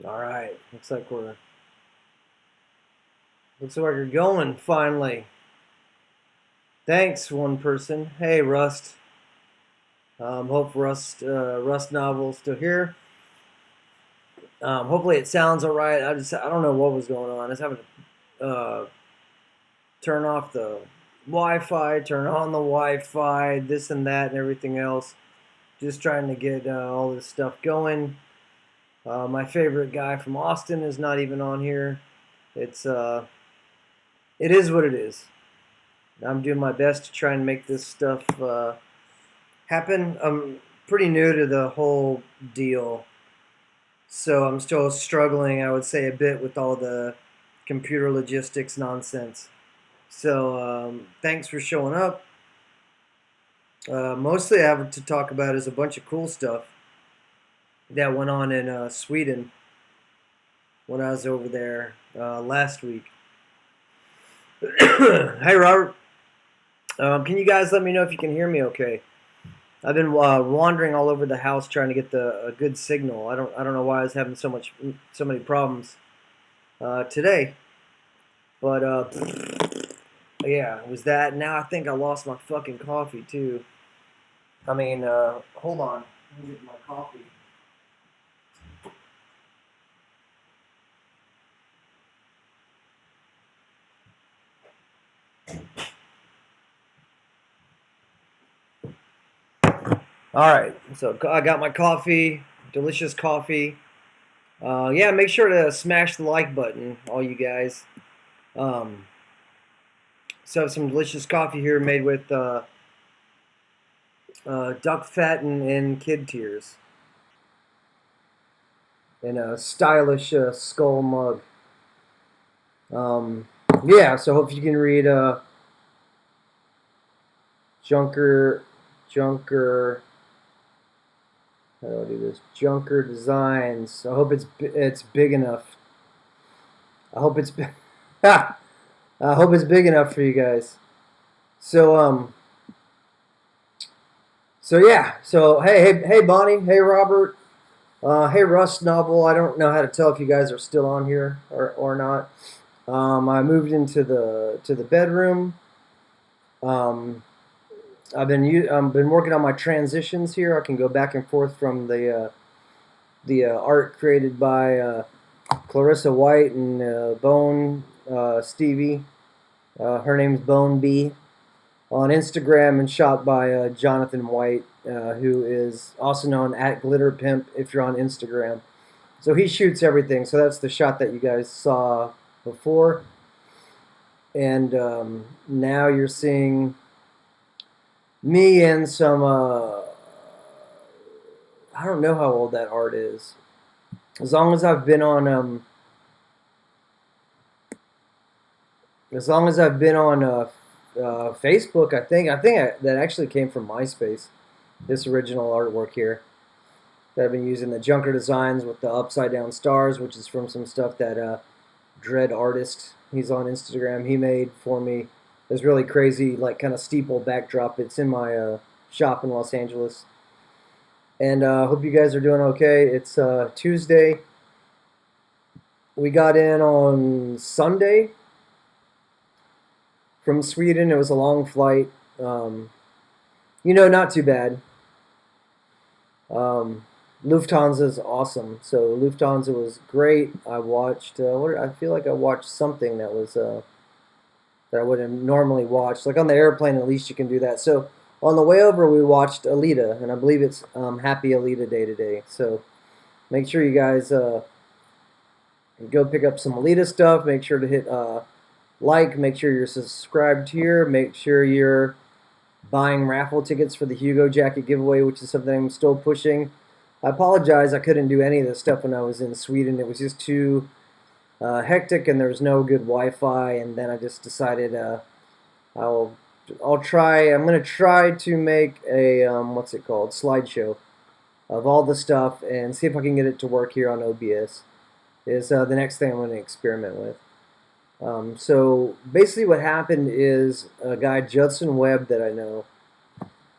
All right, looks like we're going finally. Thanks, one person. Hey, Rust. Hope Rust novel's still here. Hopefully it sounds all right. I don't know what was going on. I was having to turn off the Wi-Fi, turn on the Wi-Fi, this and that, and everything else. Just trying to get all this stuff going. My favorite guy from Austin is not even on here. It's it is what it is. I'm doing my best to try and make this stuff happen. I'm pretty new to the whole deal, so I'm still struggling, I would say, a bit with all the computer logistics nonsense. So thanks for showing up. Mostly I have to talk about is a bunch of cool stuff that went on in Sweden when I was over there last week. Hey, Robert. Can you guys let me know if you can hear me okay? I've been wandering all over the house trying to get a good signal. I don't know why I was having so many problems today, but yeah, it was that. Now I think I lost my fucking coffee too. I mean, hold on, let me get my coffee. All right, so I got my coffee, delicious coffee. Yeah, make sure to smash the like button, all you guys. Um, so some delicious coffee here made with duck fat and kid tears in a stylish skull mug. Um, yeah, so hope you can read Junker, Junker. How do I do this? Junker Designs. I hope it's big enough. I hope it's I hope it's big enough for you guys. So so yeah. So hey Bonnie. Hey Robert. Hey Rust Novel. I don't know how to tell if you guys are still on here or not. I moved into the bedroom. Um, I've been working on my transitions here. I can go back and forth from the art created by Clarissa White and Bone Stevie. Her name's Bone B on Instagram and shot by Jonathan White, who is also known at Glitter Pimp if you're on Instagram. So he shoots everything. So that's the shot that you guys saw before, and now you're seeing me and some. I don't know how old that art is. As long as I've been on as long as I've been on Facebook, that actually came from MySpace. This original artwork here that I've been using, the Junker designs with the upside down stars, which is from some stuff that Dread Artist, he's on Instagram, he made for me. This really crazy, like kind of steeple backdrop. It's in my shop in Los Angeles. And hope you guys are doing okay. It's Tuesday. We got in on Sunday from Sweden. It was a long flight. Not too bad. Lufthansa is awesome. So Lufthansa was great. I watched. I feel like I watched something that was that I wouldn't normally watch. Like on the airplane, at least you can do that. So on the way over, we watched Alita, and I believe it's Happy Alita Day today. So make sure you guys go pick up some Alita stuff. Make sure to hit like. Make sure you're subscribed here. Make sure you're buying raffle tickets for the Hugo Jacket giveaway, which is something I'm still pushing. I apologize, I couldn't do any of this stuff when I was in Sweden. It was just too hectic, and there was no good Wi-Fi. And then I just decided I'll I'll try. I'm gonna try to make a what's it called, slideshow of all the stuff and see if I can get it to work here on OBS. Is the next thing I'm going to experiment with. So basically, what happened is a guy Judson Webb that I know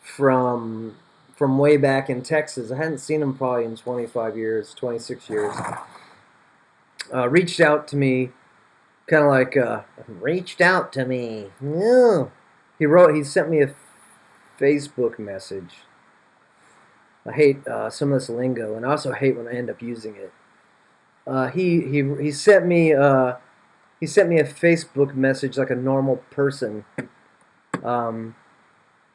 from way back in Texas. I hadn't seen him probably in 25 years, 26 years. reached out to me, kind of like reached out to me. Yeah. He sent me a Facebook message. I hate some of this lingo, and I also hate when I end up using it. He sent me he sent me a Facebook message like a normal person, um,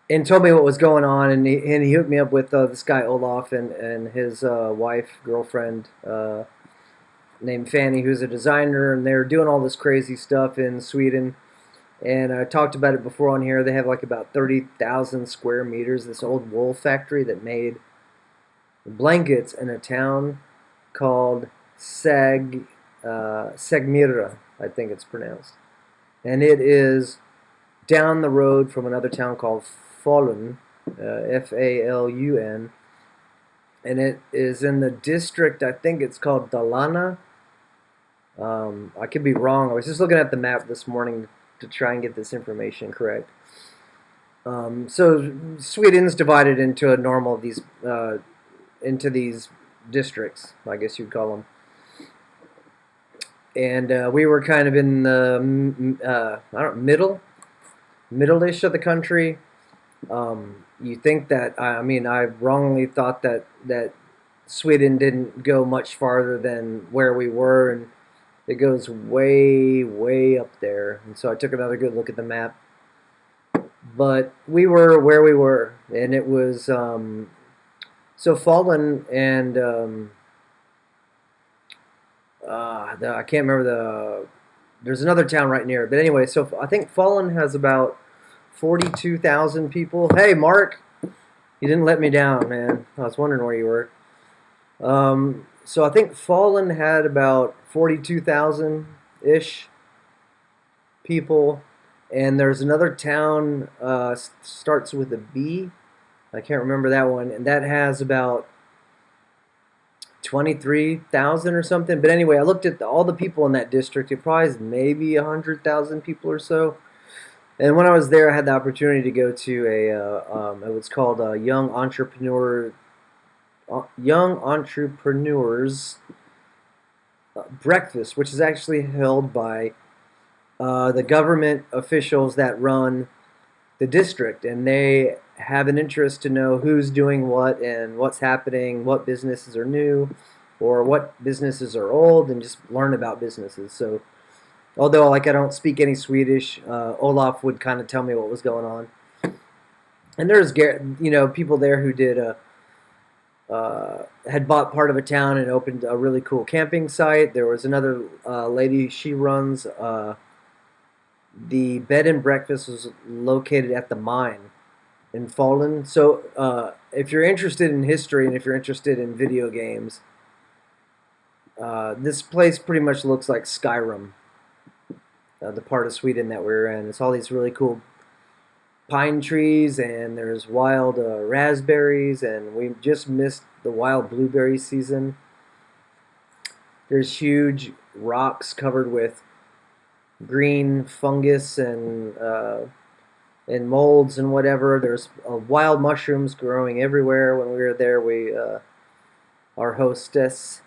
and told me what was going on, and he hooked me up with this guy Olaf and his wife girlfriend named Fanny, who's a designer, and they're doing all this crazy stuff in Sweden. And I talked about it before on here. They have like about 30,000 square meters. This old wool factory that made blankets in a town called Segmira, I think it's pronounced. And it is down the road from another town called Falun, Falun, and it is in the district, I think it's called Dalarna. I could be wrong. I was just looking at the map this morning to try and get this information correct. So Sweden's divided into a normal into these districts, I guess you'd call them. And we were kind of in the I don't middle-ish of the country. You think that I mean I wrongly thought that Sweden didn't go much farther than where we were, and it goes way up there. And so I took another good look at the map. But we were where we were, and it was so Fallen and I can't remember there's another town right near it. But anyway, so I think Fallen has about 42,000 people. Hey, Mark, you didn't let me down, man. I was wondering where you were. So I think Fallen had about 42,000-ish people. And there's another town, starts with a B. I can't remember that one. And that has about 23,000 or something. But anyway, I looked at all the people in that district. It probably is maybe 100,000 people or so. And when I was there, I had the opportunity to go to it was called a Young Entrepreneurs Breakfast, which is actually held by the government officials that run the district, and they have an interest to know who's doing what and what's happening, what businesses are new, or what businesses are old, and just learn about businesses. So, although like I don't speak any Swedish, Olaf would kind of tell me what was going on. And there's people there who did had bought part of a town and opened a really cool camping site. There was another lady, she runs the bed and breakfast was located at the mine in Fallen. So if you're interested in history and if you're interested in video games, this place pretty much looks like Skyrim, the part of Sweden that we're in. It's all these really cool pine trees, and there's wild raspberries, and we just missed the wild blueberry season. There's huge rocks covered with green fungus and molds and whatever. There's wild mushrooms growing everywhere. When we were there, our hostess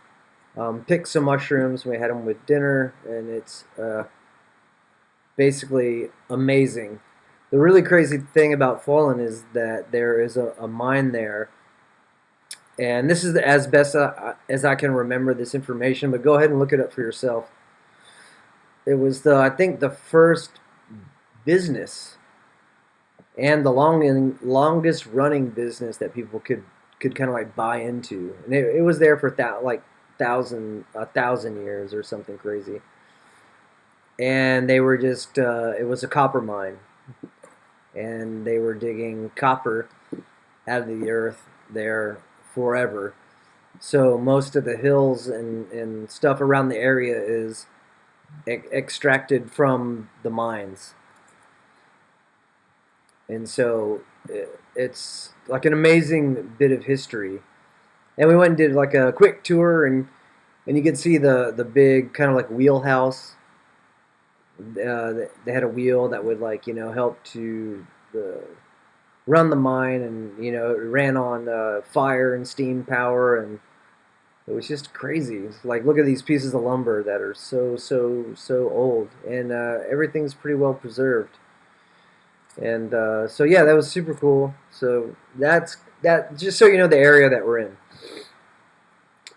picked some mushrooms. We had them with dinner, and it's basically amazing. The really crazy thing about Fallen is that there is a mine there, and this is as best as I can remember this information, but go ahead and look it up for yourself. It was I think the first business and the longest running business that people could kind of like buy into, and it was there for like 1,000 years or something crazy. And they were just it was a copper mine, and they were digging copper out of the earth there forever. So most of the hills and stuff around the area is extracted from the mines. And so it's like an amazing bit of history. And we went and did like a quick tour, and you could see the big kind of like wheelhouse. They had a wheel that would help to run the mine, and it ran on fire and steam power, and It was just crazy. Like, look at these pieces of lumber that are so old, and everything's pretty well preserved. And so yeah, that was super cool. So that's that. Just so you know, the area that we're in,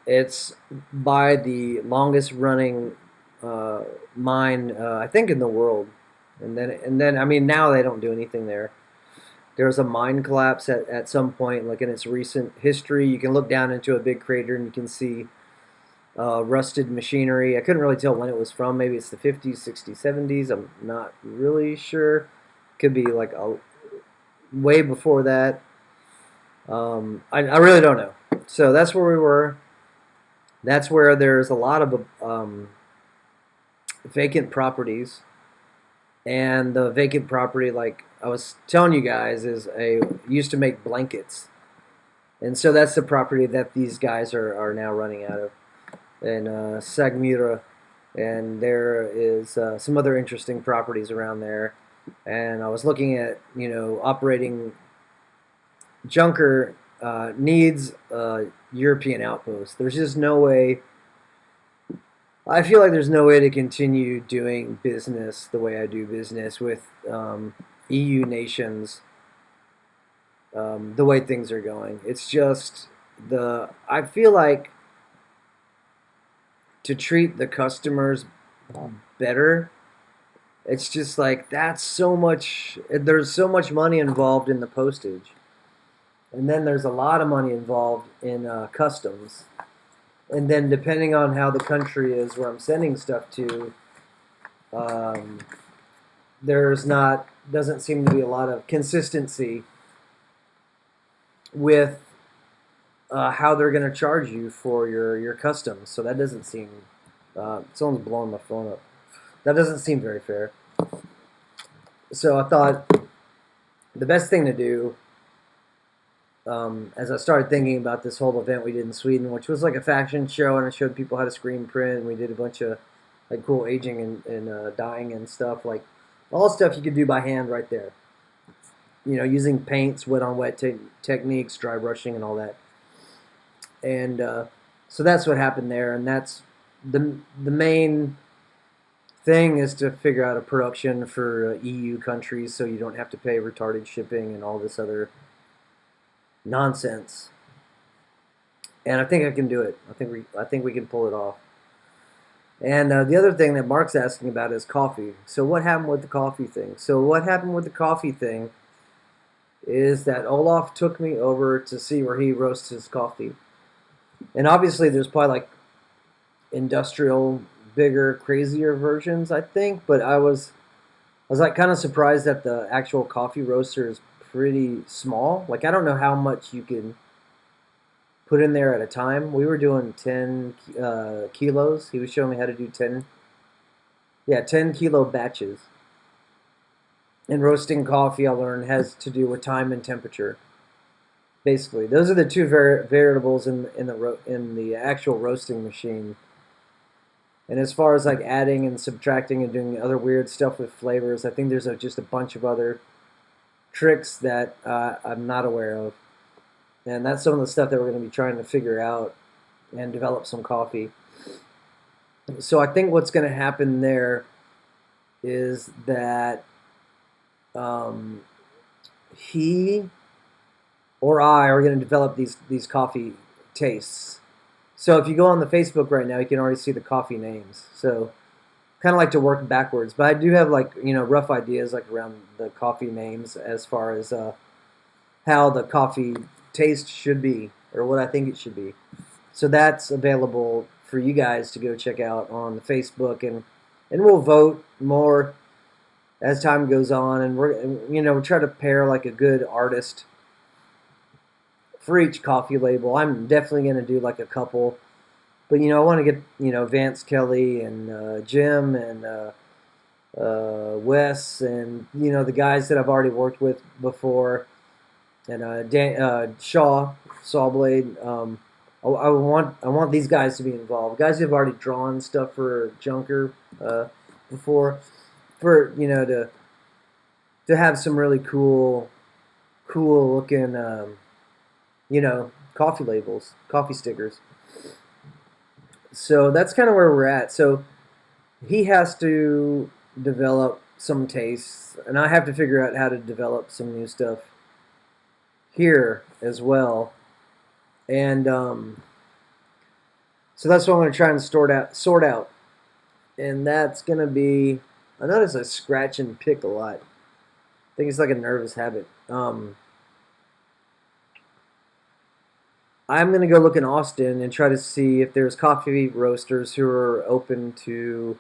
it's by the longest running uh, mine, I think, in the world. And then I mean, now they don't do anything there. There was a mine collapse at some point, like in its recent history. You can look down into a big crater and you can see rusted machinery. I couldn't really tell when it was from. Maybe it's the 50s, 60s, 70s. I'm not really sure. Could be like way before that. I really don't know. So that's where we were. That's where there's a lot of vacant properties. And the vacant property, like I was telling you guys, is a used to make blankets. And so that's the property that these guys are now running out of in Sagmira. And there is some other interesting properties around there. And I was looking at, operating Junker needs a European outpost. There's just no way. I feel like there's no way to continue doing business the way I do business with EU nations the way things are going. It's just I feel like to treat the customers better, it's just like there's so much money involved in the postage. And then there's a lot of money involved in customs. And then depending on how the country is where I'm sending stuff to, um, doesn't seem to be a lot of consistency with how they're going to charge you for your customs. So that doesn't seem. Someone's blowing my phone up. That doesn't seem very fair. So I thought the best thing to do, as I started thinking about this whole event we did in Sweden, which was like a fashion show, and I showed people how to screen print, and we did a bunch of like cool aging and dyeing and stuff, like all stuff you could do by hand right there. Using paints, wet on wet techniques, dry brushing, and all that. And so that's what happened there, and that's the main thing is to figure out a production for EU countries, so you don't have to pay retarded shipping and all this other nonsense. And I think I can do it. I think we can pull it off. And the other thing that Mark's asking about is coffee. So what happened with the coffee thing? So what happened with the coffee thing is that Olaf took me over to see where he roasts his coffee. And obviously there's probably like industrial, bigger, crazier versions, I think. But I was like kind of surprised that the actual coffee roaster is pretty small. Like I don't know how much you can put in there at a time. We were doing 10 kilos. He was showing me how to do 10 kilo batches. And roasting coffee, I learned, has to do with time and temperature. Basically, those are the two variables in the actual roasting machine. And as far as like adding and subtracting and doing other weird stuff with flavors, I think there's just a bunch of other tricks that I'm not aware of. And that's some of the stuff that we're going to be trying to figure out and develop some coffee. So I think what's going to happen there is that he or I are going to develop these coffee tastes. So if you go on the Facebook right now, you can already see the coffee names. So kind of like to work backwards, but I do have like rough ideas like around the coffee names as far as how the coffee taste should be or what I think it should be. So that's available for you guys to go check out on the Facebook, and we'll vote more as time goes on, and we'll try to pair like a good artist for each coffee label. I'm definitely going to do like a couple, but I want to get Vance Kelly and Jim and Wes and the guys that I've already worked with before, and Sawblade. I want these guys to be involved. Guys who've already drawn stuff for Junker before, for to have some really cool looking coffee labels, coffee stickers. So that's kind of where we're at. So he has to develop some tastes, and I have to figure out how to develop some new stuff here as well. And so that's what I'm going to try and sort out. And that's going to be. I notice I scratch and pick a lot. I think it's like a nervous habit. I'm going to go look in Austin and try to see if there's coffee roasters who are open to,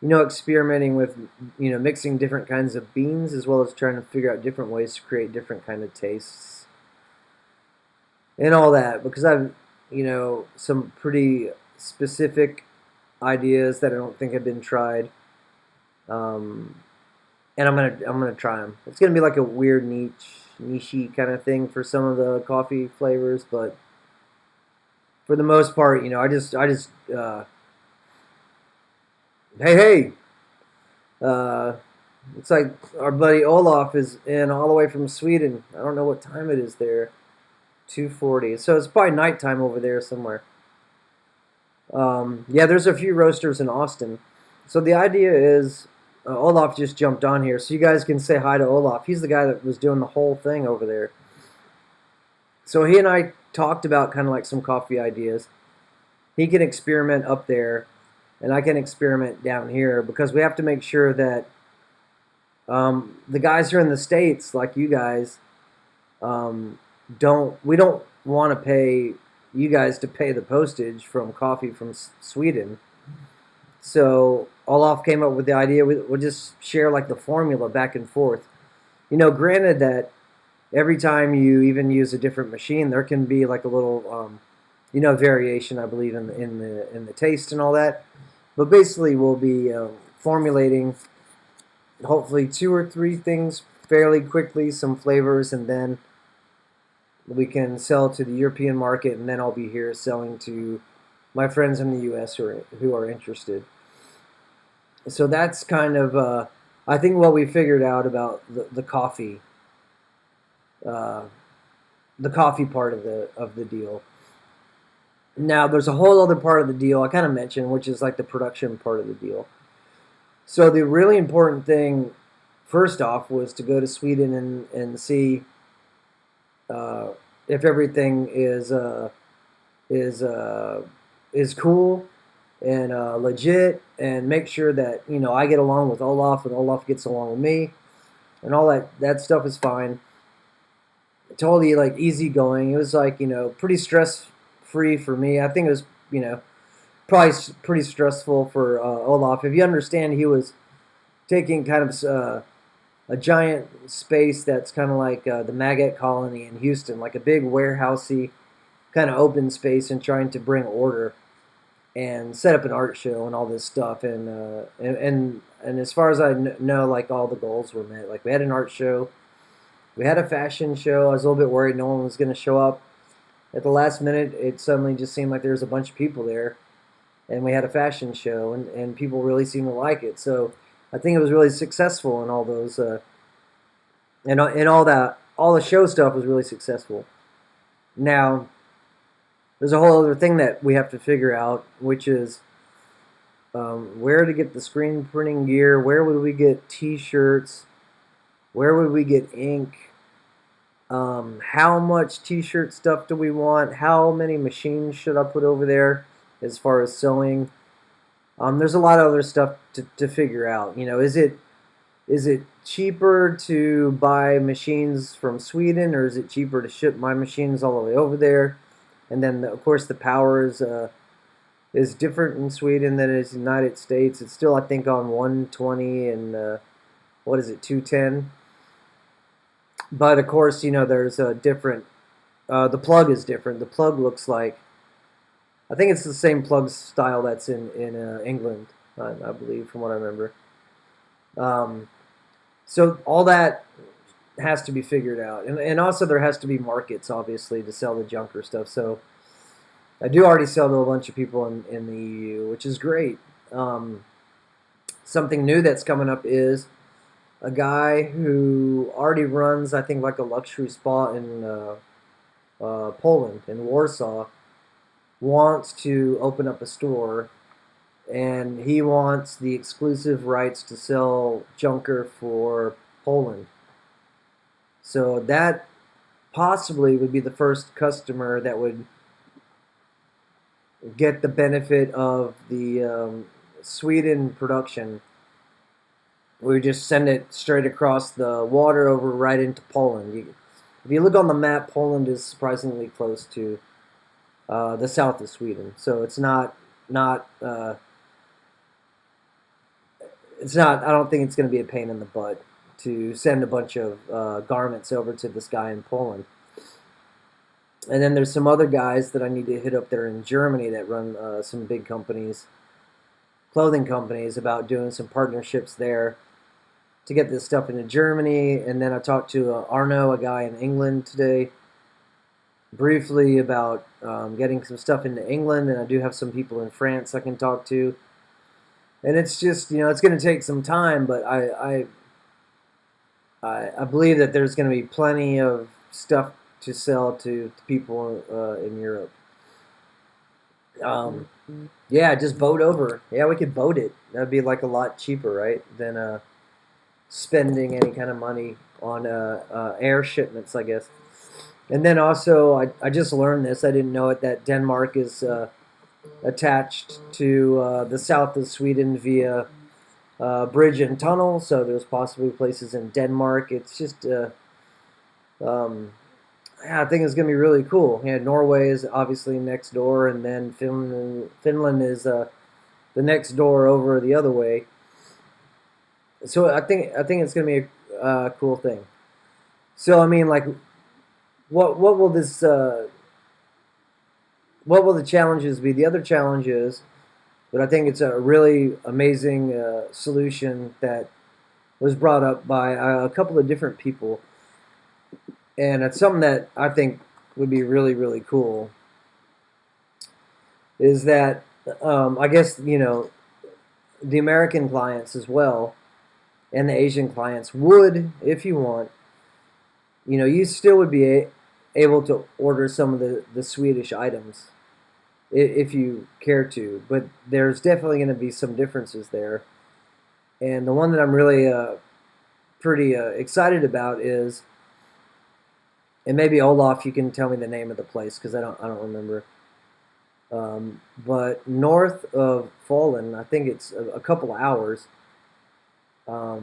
experimenting with, mixing different kinds of beans as well as trying to figure out different ways to create different kind of tastes and all that. Because I've, some pretty specific ideas that I don't think have been tried, um, and I'm gonna try them. It's gonna be like a weird niche kind of thing for some of the coffee flavors, but for the most part, hey, hey, uh, it's like our buddy Olaf is in all the way from Sweden. I don't know what time it is there. 2:40. So it's probably nighttime over there somewhere. Yeah, there's a few roasters in Austin. So the idea is Olaf just jumped on here, so you guys can say hi to Olaf. He's the guy that was doing the whole thing over there. So he and I talked about kind of like some coffee ideas. He can experiment up there, and I can experiment down here because we have to make sure that the guys who are in the States, like you guys, we don't want to pay you guys to pay the postage from coffee from Sweden. So Olaf came up with the idea we'll just share like the formula back and forth. Granted that every time you even use a different machine, there can be like a little variation, I believe, in the taste and all that. But basically, we'll be formulating hopefully two or three things fairly quickly, some flavors, and then we can sell to the European market, and then I'll be here selling to my friends in the U.S. who are interested. So that's kind of, I think, what we figured out about uh, the coffee part of the deal. Now, there's a whole other part of the deal I kind of mentioned, which is like the production part of the deal. So the really important thing, first off, was to go to Sweden and see uh, if everything is is cool and legit, and make sure that I get along with Olaf and Olaf gets along with me, and all that stuff is fine. Totally like easygoing. It was like pretty stress free for me. I think it was probably pretty stressful for Olaf. If you understand, he was taking kind of a giant space that's kind of like the maggot colony in Houston, like a big warehousey kind of open space, and trying to bring order and set up an art show and all this stuff. And as far as I know, like all the goals were met. Like we had an art show, we had a fashion show. I was a little bit worried no one was going to show up. At the last minute, it suddenly just seemed like there was a bunch of people there, and we had a fashion show, and people really seemed to like it. So I think it was really successful, and all those and all that, all the show stuff was really successful. Now there's a whole other thing that we have to figure out, which is where to get the screen printing gear, where would we get T-shirts, where would we get ink, how much T-shirt stuff do we want, how many machines should I put over there as far as sewing. There's a lot of other stuff to figure out. Is it cheaper to buy machines from Sweden, or is it cheaper to ship my machines all the way over there? And then, of course, the power is different in Sweden than it is in the United States. It's still, I think, on 120 and what is it, 210. But of course, there's a different. The plug is different. The plug looks like, I think it's the same plug style that's in England, I believe, from what I remember. Um, so all that has to be figured out, and also there has to be markets, obviously, to sell the junker stuff. So I do already sell to a bunch of people in the EU, which is great. Something new that's coming up is a guy who already runs, I think, like a luxury spa in Poland, in Warsaw, wants to open up a store, and he wants the exclusive rights to sell junker for Poland. So that possibly would be the first customer that would get the benefit of the Sweden production. We just send it straight across the water over right into Poland. If you look on the map, Poland is surprisingly close to the south of Sweden, so not it's not. I don't think it's going to be a pain in the butt to send a bunch of garments over to this guy in Poland. And then there's some other guys that I need to hit up there in Germany that run some big companies, clothing companies, about doing some partnerships there to get this stuff into Germany. And then I talked to Arno, a guy in England today, briefly about getting some stuff into England. And I do have some people in France I can talk to. And it's just, it's going to take some time, but I believe that there's going to be plenty of stuff to sell to people in Europe. Yeah, just boat over. Yeah, we could boat it. That'd be like a lot cheaper, right, than spending any kind of money on air shipments, I guess. And then also, I just learned this. I didn't know it, that Denmark is attached to the south of Sweden via bridge and tunnel. So there's possibly places in Denmark. It's just, I think it's going to be really cool. Yeah, Norway is obviously next door, and then Finland is the next door over the other way. So I think it's going to be a cool thing. So I mean, like, what will this what will the challenges be? The other challenge is, but I think it's a really amazing solution that was brought up by a couple of different people, and it's something that I think would be really, really cool. Is that I guess the American clients as well, and the Asian clients would, if you want, you still would be able to order some of the Swedish items if you care to, but there's definitely going to be some differences there. And the one that I'm really pretty excited about is, and maybe Olaf, you can tell me the name of the place because I don't remember. But north of Fallen, I think it's a couple hours. I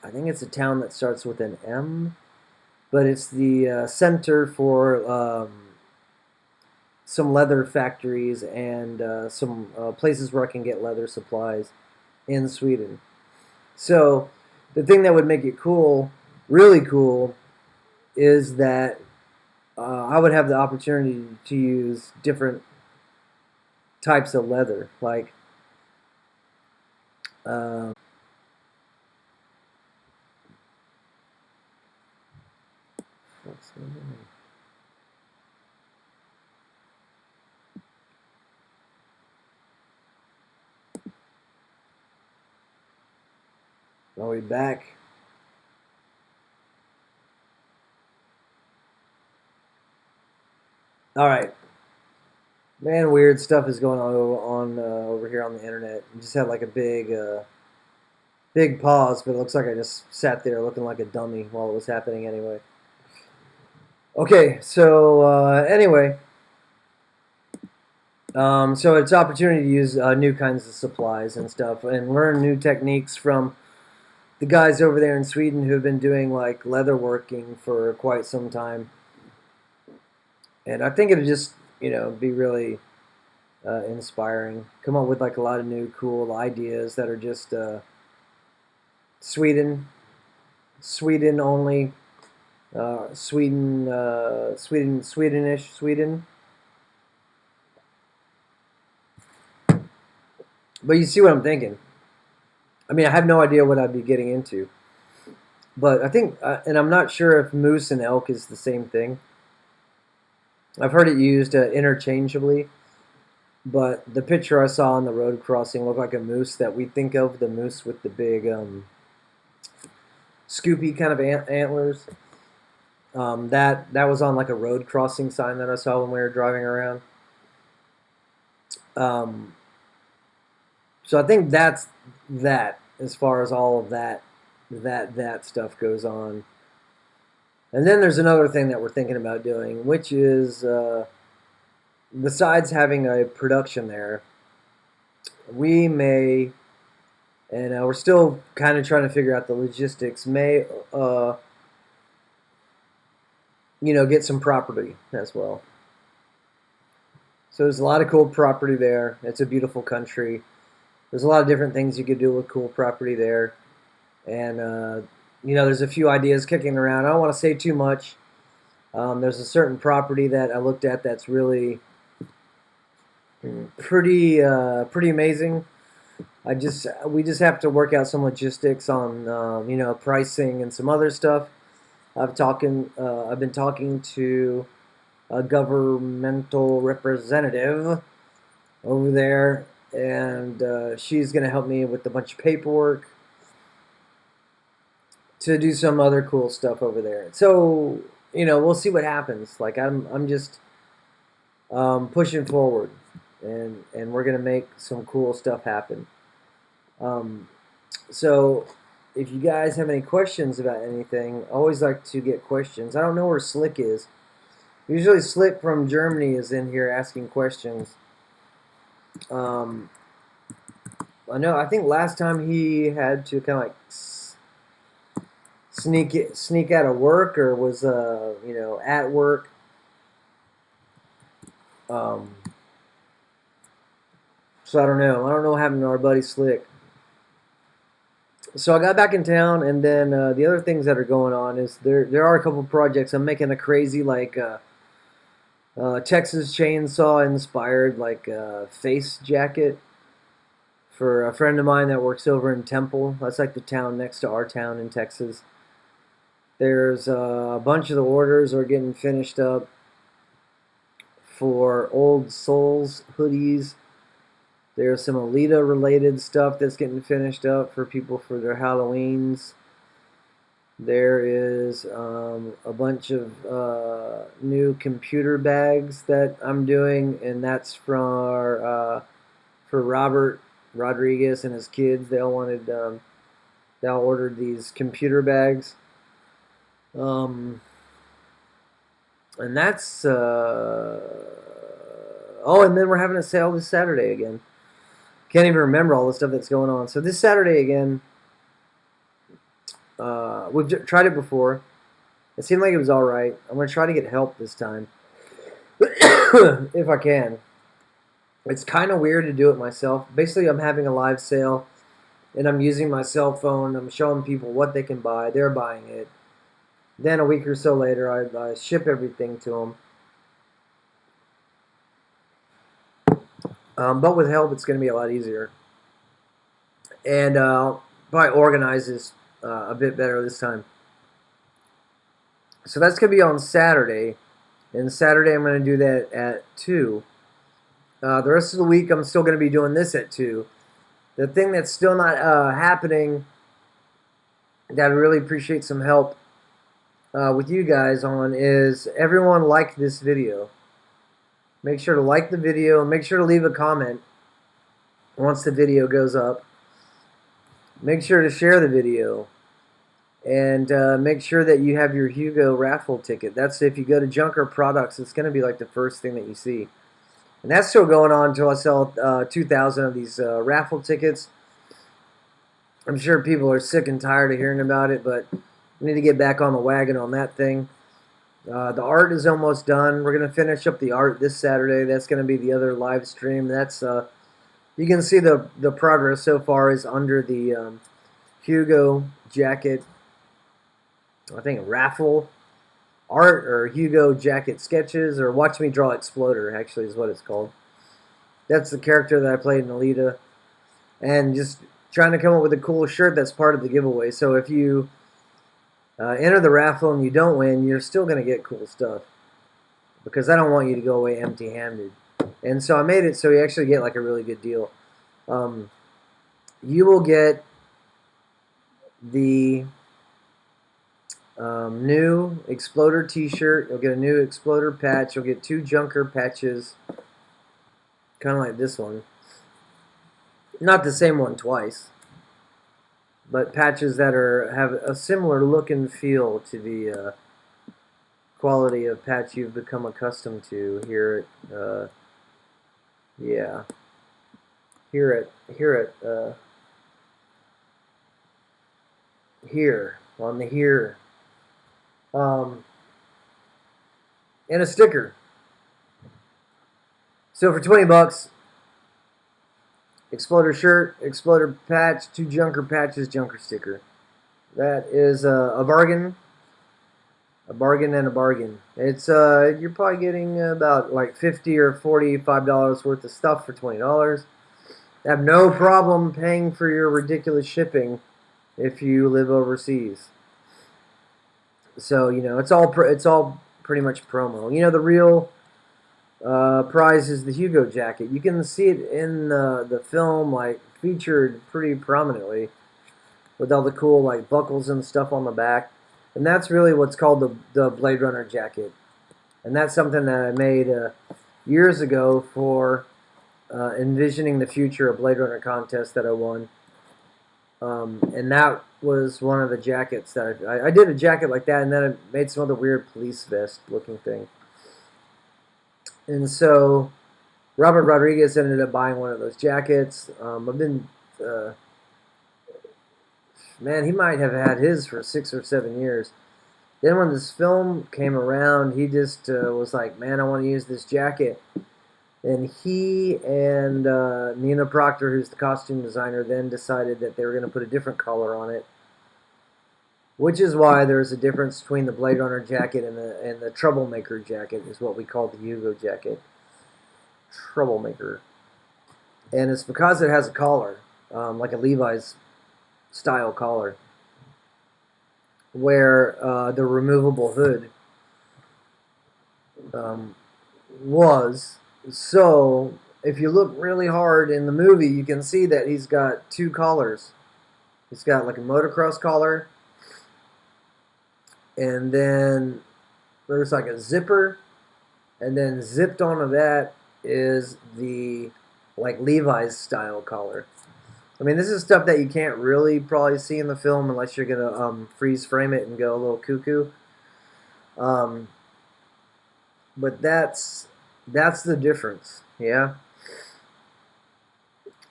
think it's a town that starts with an M, but it's the center for some leather factories and some places where I can get leather supplies in Sweden. So the thing that would make it cool, really cool, is that I would have the opportunity to use different types of leather, like what's the name? Are we back? All right, man. Weird stuff is going on over here on the internet. I just had like a big pause, but it looks like I just sat there looking like a dummy while it was happening anyway. Okay, so anyway, so it's opportunity to use new kinds of supplies and stuff, and learn new techniques from the guys over there in Sweden who have been doing like leather working for quite some time. And I think it'd just be really inspiring. Come up with like a lot of new cool ideas that are just Sweden only, Swedenish Sweden. But you see what I'm thinking. I mean, I have no idea what I'd be getting into, but I think, and I'm not sure if moose and elk is the same thing. I've heard it used interchangeably, but the picture I saw on the road crossing looked like a moose that we think of, the moose with the big scoopy kind of antlers. That was on like a road crossing sign that I saw when we were driving around. Um, so I think that's that as far as all of that stuff goes on. And then there's another thing that we're thinking about doing, which is besides having a production there, we may, and we're still kind of trying to figure out the logistics, may, get some property as well. So there's a lot of cool property there. It's a beautiful country. There's a lot of different things you could do with cool property there. And, there's a few ideas kicking around. I don't want to say too much. There's a certain property that I looked at that's really pretty amazing. We just have to work out some logistics on pricing and some other stuff. I've been talking to a governmental representative over there, and she's going to help me with a bunch of paperwork to do some other cool stuff over there. So we'll see what happens. Like I'm just pushing forward, and we're going to make some cool stuff happen. So if you guys have any questions about anything, I always like to get questions. I don't know where Slick is. Usually Slick from Germany is in here asking questions. I think last time he had to kind of like sneak out of work, or was at work. So I don't know. I don't know what happened to our buddy Slick. So I got back in town, and then the other things that are going on is there are a couple projects. I'm making a crazy Texas chainsaw inspired face jacket for a friend of mine that works over in Temple. That's like the town next to our town in Texas. There's a bunch of the orders are getting finished up for Old Souls hoodies. There's some Alita related stuff that's getting finished up for people for their Halloweens. There is a bunch of new computer bags that I'm doing, and that's for Robert Rodriguez and his kids. They all ordered these computer bags. And that's and then we're having a sale this Saturday again. Can't even remember all the stuff that's going on. So this Saturday again, we've tried it before. It seemed like it was all right. I'm going to try to get help this time, if I can. It's kind of weird to do it myself. Basically, I'm having a live sale, and I'm using my cell phone. I'm showing people what they can buy. They're buying it. Then a week or so later, I ship everything to them. But with help, it's going to be a lot easier. And probably organize this a bit better this time. So that's going to be on Saturday. And Saturday, I'm going to do that at 2. The rest of the week, I'm still going to be doing this at 2. The thing that's still not happening that I really appreciate some help with you guys on is everyone like this video. Make sure to like the video. Make sure to leave a comment once the video goes up. Make sure to share the video. And make sure that you have your Hugo raffle ticket. That's if you go to Junker Products, it's going to be like the first thing that you see. And that's still going on until I sell 2,000 of these raffle tickets. I'm sure people are sick and tired of hearing about it, but we need to get back on the wagon on that thing. The art is almost done. We're going to finish up the art this Saturday. That's going to be the other live stream. That's you can see the progress so far is under the Hugo Jacket, I think, raffle art, or Hugo Jacket sketches, or Watch Me Draw Exploder, actually is what it's called. That's the character that I played in Alita. And just trying to come up with a cool shirt that's part of the giveaway. So if you enter the raffle and you don't win, you're still going to get cool stuff, because I don't want you to go away empty-handed. And so I made it so you actually get like a really good deal. You will get the new Exploder t-shirt. You'll get a new Exploder patch. You'll get 2 Junker patches. kind of like this one. Not the same one twice, but patches that have a similar look and feel to the quality of patch you've become accustomed to here at, yeah, here on the here, um, and a sticker. So for $20, Exploder shirt, Exploder patch, 2 Junker patches, Junker sticker. That is a bargain. A bargain and a bargain. It's you're probably getting about like $50 or $45 worth of stuff for $20. Have no problem paying for your ridiculous shipping if you live overseas. So it's all pretty much promo. The real prize is the Hugo Jacket. You can see it in the film, like featured pretty prominently, with all the cool like buckles and stuff on the back. And that's really what's called the Blade Runner jacket. And that's something that I made years ago for envisioning the future of Blade Runner contest that I won. And that was one of the jackets that I did a jacket like that, and then I made some other weird police vest looking thing. And so Robert Rodriguez ended up buying one of those jackets. I've been, man, he might have had his for 6 or 7 years. Then when this film came around, he just was like, man, I want to use this jacket. And he and Nina Proctor, who's the costume designer, then decided that they were going to put a different color on it. Which is why there's a difference between the Blade Runner jacket and the Troublemaker jacket, is what we call the Hugo Jacket. Troublemaker. And it's because it has a collar, like a Levi's style collar, where the removable hood was. So if you look really hard in the movie, you can see that he's got 2 collars. He's got like a motocross collar, and then there's like a zipper, and then zipped onto that is the like Levi's style collar. I mean, this is stuff that you can't really probably see in the film unless you're gonna freeze frame it and go a little cuckoo. But that's the difference, yeah.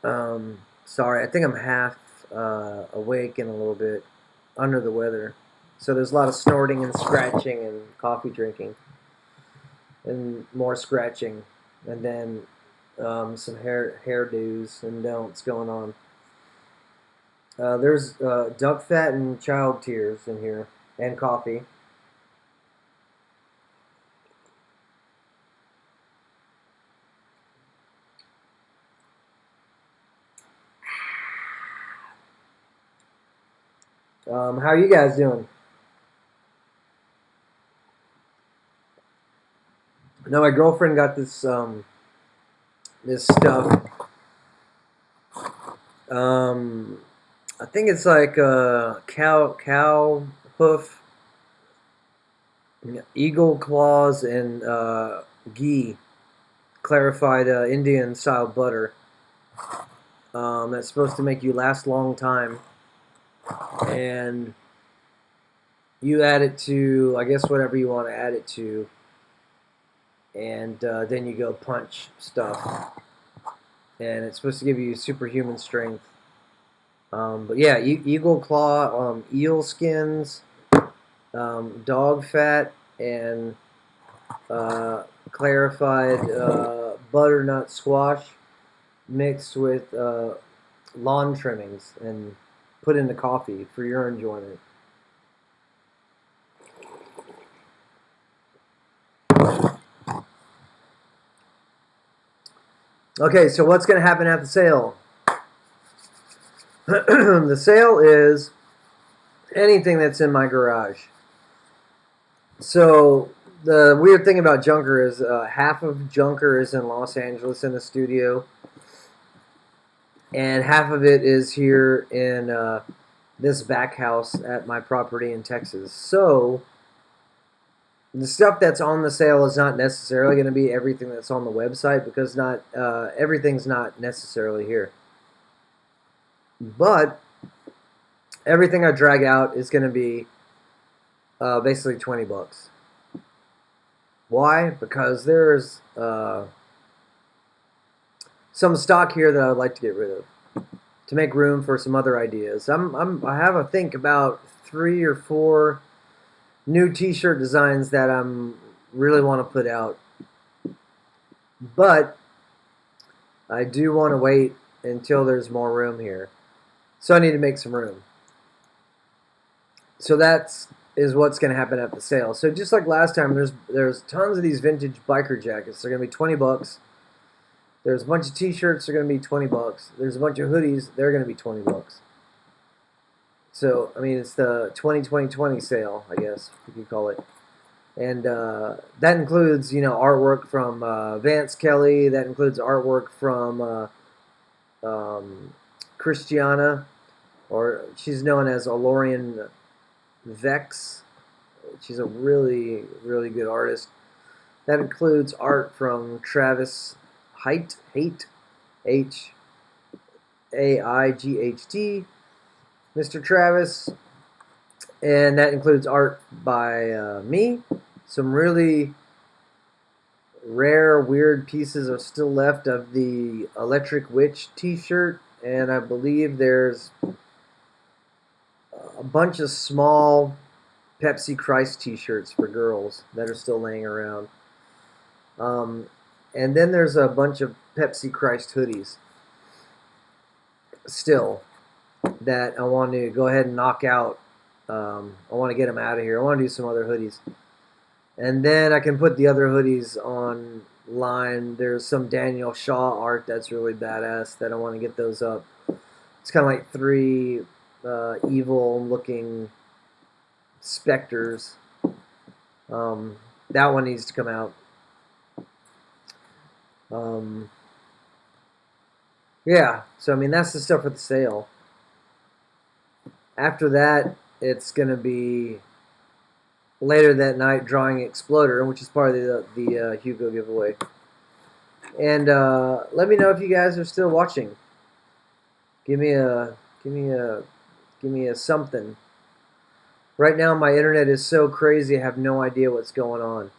Sorry, I think I'm half awake and a little bit under the weather. So there's a lot of snorting and scratching and coffee drinking, and more scratching, and then some hairdos and don'ts going on. There's duck fat and child tears in here, and coffee. How are you guys doing? No, my girlfriend got this this stuff. I think it's like cow hoof, eagle claws, and ghee, clarified Indian style butter. That's supposed to make you last a long time. And you add it to, I guess, whatever you want to add it to. And then you go punch stuff. And it's supposed to give you superhuman strength. But yeah, eagle claw, eel skins, dog fat, and clarified butternut squash mixed with lawn trimmings and put into coffee for your enjoyment. Okay, so what's going to happen at the sale? The sale is anything that's in my garage. So the weird thing about Junker is half of Junker is in Los Angeles in the studio, and half of it is here in this back house at my property in Texas. So The stuff that's on the sale is not necessarily going to be everything that's on the website, because not everything's not necessarily here. But everything I drag out is going to be basically $20. Why? Because there's some stock here that I would like to get rid of to make room for some other ideas. I have, I think, about 3 or 4 new T-shirt designs that I'm really want to put out, but I do want to wait until there's more room here. So I need to make some room. So that's what's going to happen at the sale. So just like last time, there's tons of these vintage biker jackets. They're going to be $20. There's a bunch of T-shirts. They're going to be $20. There's a bunch of hoodies. They're going to be $20. So I mean, it's the 2020 sale, I guess you could call it. And that includes, artwork from Vance Kelly. That includes artwork from Christiana, or she's known as Alorian Vex. She's a really, really good artist. That includes art from Travis Haight, H-A-I-G-H-T, Mr. Travis. And that includes art by me. Some really rare, weird pieces are still left of the Electric Witch t-shirt. And I believe there's a bunch of small Pepsi Christ t-shirts for girls that are still laying around. And then there's a bunch of Pepsi Christ hoodies still that I want to go ahead and knock out. I want to get them out of here. I want to do some other hoodies. And then I can put the other hoodies online. There's some Daniel Shaw art that's really badass that I want to get those up. It's kind of like 3 evil-looking specters. That one needs to come out. Yeah, so I mean, that's the stuff for the sale. After that, it's going to be later that night drawing Exploder, which is part of the Hugo giveaway. And let me know if you guys are still watching. Give me a something. Right now, my internet is so crazy, I have no idea what's going on.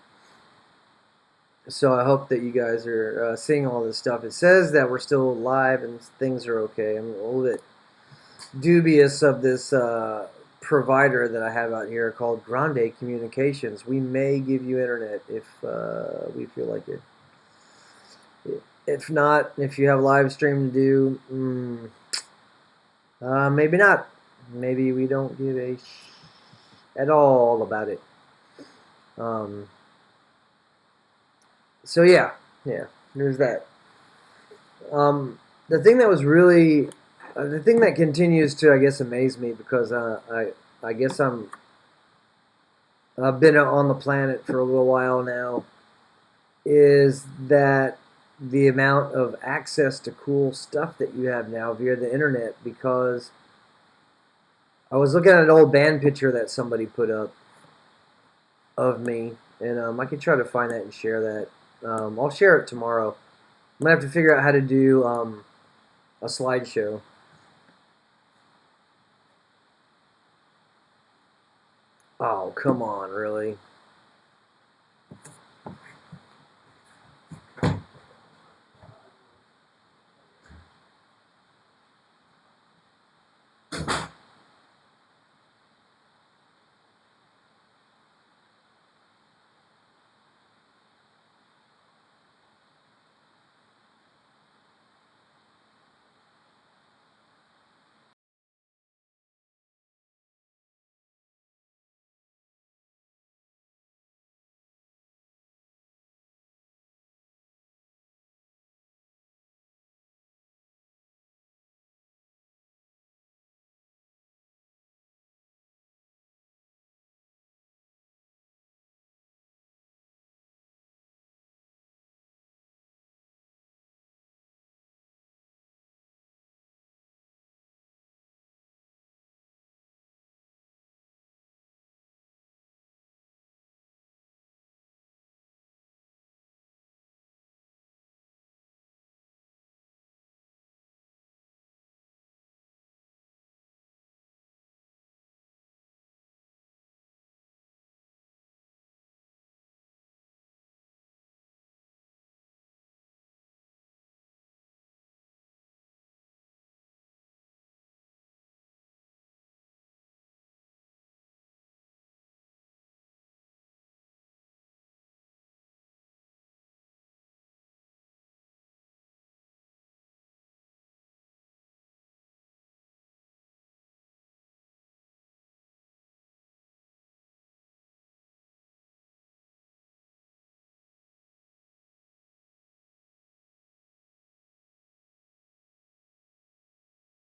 So I hope that you guys are seeing all this stuff. It says that we're still live and things are okay. I'm a little bit dubious of this provider that I have out here called Grande Communications. We may give you internet if we feel like it. If not, if you have live stream to do, maybe not. Maybe we don't give a at all about it. So yeah, there's that. The thing that was really, the thing that continues to, I guess, amaze me, because I guess I've been on the planet for a little while now, is that the amount of access to cool stuff that you have now via the internet. Because I was looking at an old band picture that somebody put up of me, and I could try to find that and share that. I'll share it tomorrow. I'm going to have to figure out how to do a slideshow. Oh, come on, really?